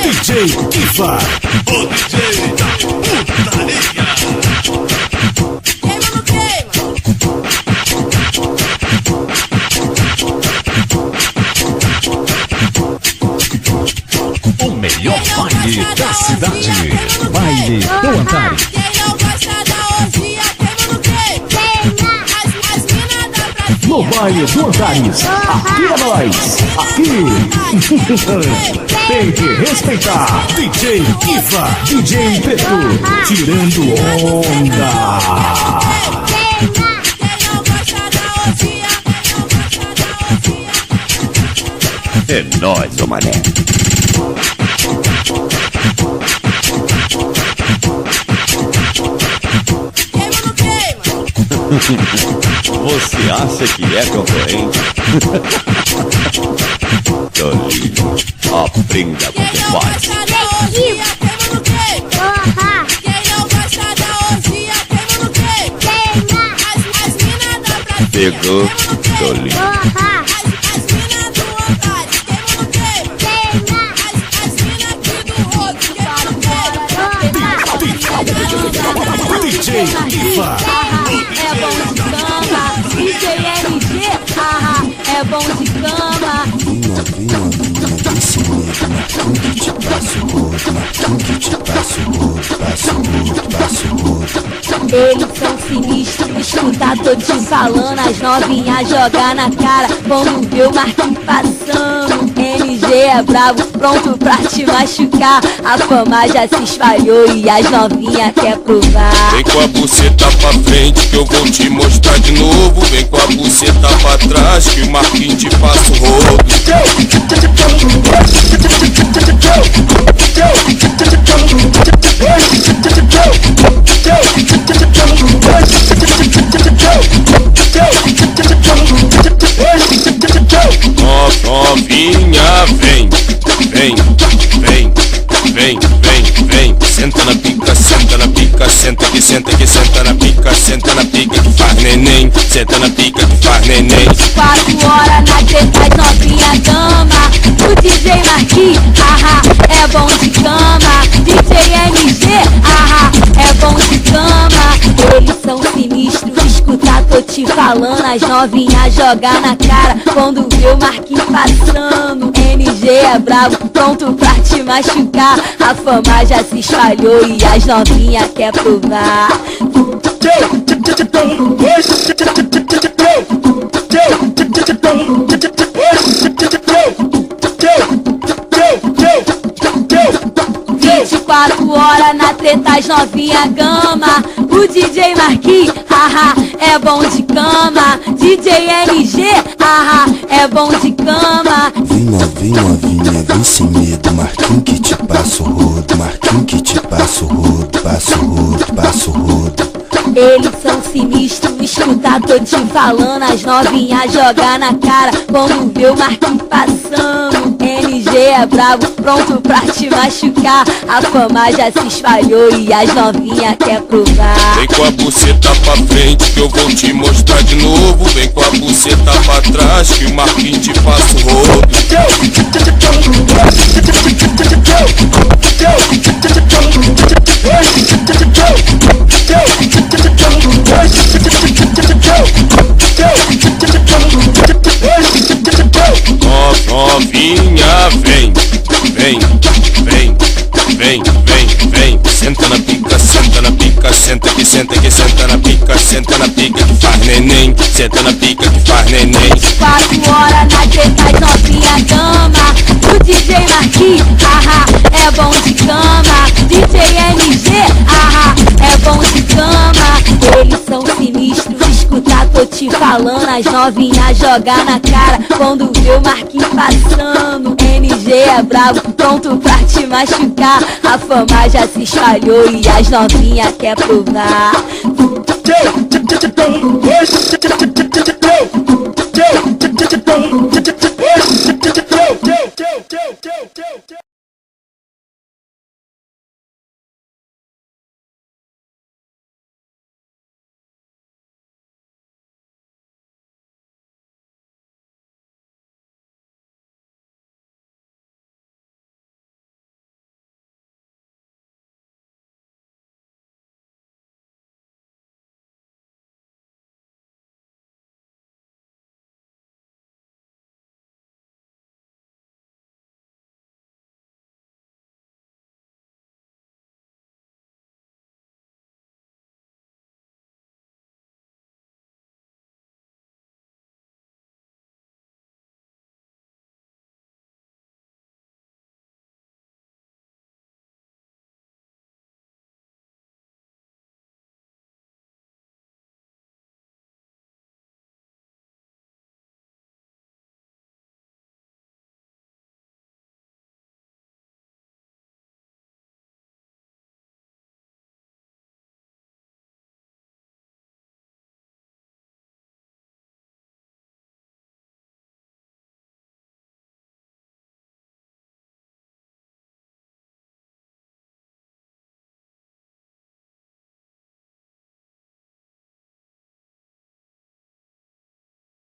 DJ Kiva, o DJ da putaria. Queima no queima. O melhor baile da cidade. Baile do Antares. Quem não gosta da orgia, queima no queima. As minas da Brasil. No baile do Antares. Aqui é nós. Aqui. Tem que respeitar. DJ Kiva, DJ Pedro, tirando onda. Quem não gosta da orgia, É nóis, ô mané. queima no queima. Você acha que é concorrente? Tolinho, aprenda Quem como não faz. gosta da orgia, queima no queima. Quem não gosta da orgia, queima no queima. As minas da Brasil. Pegou, Tolinho. As minas do Antares, queima no queima. As minas aqui do rodo, queima no queima. DJ Kiva. É bom de cama, DJ MG, é bom de cama. Vem sem medo, Marquinhos que te passa o rodo, Marquinhos que te passa o rodo, passa o rodo, passa o rodo. Eles são sinistros, escuta, tô te falando. As novinhas jogar na cara quando vê o Marquinhos passando. MG é bravo, pronto pra te machucar. A fama já se espalhou e as novinhas quer provar. Vem com a buceta pra frente que eu vou te mostrar de novo. Vem com a buceta pra trás que o Marquinhos te passa o rodo. Novinha, vem, vem, vem, vem, vem, vem. Senta na pica, senta na pica, senta que senta na pica, senta na pica que faz neném, senta na pica que faz neném. 4 horas na teta, novinha dama. O DJ Marquinhos, é bom de cama. DJ MG, é bom de cama. Eles são sinistros, escuta, tô te falando. As novinhas jogar na cara quando vê o Marquinhos passando. MG é bravo, pronto pra te machucar. A fama já se espalhou e as novinhas quer provar. Quatro horas na treta, as novinha gama. O DJ Marquinhos, é bom de cama. DJ MG, é bom de cama. Vem novinha, vem sem medo, Marquinhos que te passa o rodo, Marquinhos que te passa o rodo, passa o rodo, passa o rodo. Eles são sinistros, escuta, tô te falando. As novinhas jogar na cara quando vê o Marquinhos passando. MG é bravo, pronto pra te machucar. A fama já se espalhou e as novinhas quer provar. Vem com a buceta pra frente que eu vou te mostrar de novo. Vem com a buceta pra trás que o Marquinhos te passa o rodo. Novinha, vem, vem, vem, vem, vem, vem. Senta na pica, senta na pica, senta que senta na pica, senta na pica que faz neném, senta na pica que faz neném. 4 horas na teta, novinha dama. O DJ Marquinhos, é bom de cama. DJ MG, é bom de cama. Eles são sinistros, escuta, tô te falando. As novinhas jogar na cara quando vê o Marquinhos passando. MG é bravo, pronto pra te machucar. A fama já se espalhou e as novinhas quer provar.